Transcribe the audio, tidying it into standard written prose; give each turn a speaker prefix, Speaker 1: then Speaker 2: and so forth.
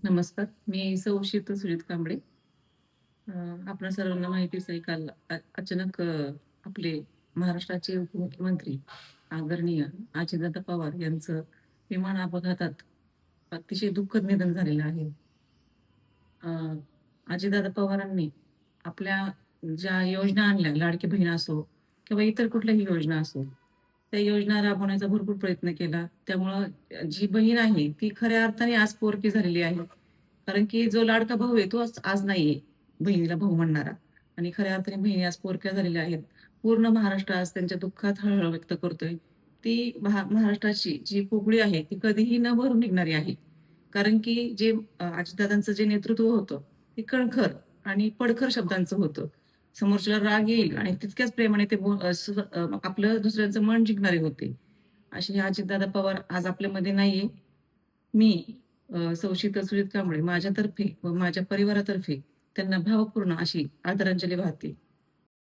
Speaker 1: नमस्कार. मी सौ शीतल सुजित कांबळे. अ, आपणा सर्वांना माहितीच आहे काल अचानक आपले महाराष्ट्राचे उपमुख्यमंत्री आदरणीय अजितदादा पवार यांचं विमान अपघातात अतिशय दुःखद निधन झालेलं आहे. अ, अजितदादा पवारांनी आपल्या ज्या योजना आणल्या, लाडकी बहीण असो किंवा इतर कुठल्याही योजना असो, त्या योजना राबवण्याचा भरपूर प्रयत्न केला. त्यामुळं जी बहीण आहे, ती खऱ्या अर्थाने आज पोरकी झालेली आहे. कारण की जो लाडका भाऊ आहे, तो आज आज नाहीये, बहिणीला भाऊ म्हणणारा आणि खऱ्या अर्थाने बहिणी आज पोरक्या झालेल्या आहेत. पूर्ण महाराष्ट्र आज त्यांच्या दुःखात हळहळ व्यक्त करतोय. ती महाराष्ट्राची जी पोकळी आहे, ती कधीही न भरून निघणारी आहे. कारण की जे अजितदादांचं जे नेतृत्व होतं, ते कणखर आणि पडखर शब्दांचं होतं. समोरच्याला राग येईल आणि तितक्याच प्रेमाने ते आपलं दुसऱ्यांचं मन जिंकणारे होते. असे हे अजितदादा पवार आज आपल्यामध्ये नाहीये. मी सौ शीतल सुजित कांबळे माझ्यातर्फे व माझ्या परिवारातर्फे त्यांना भावपूर्ण अशी आदरांजली वाहते.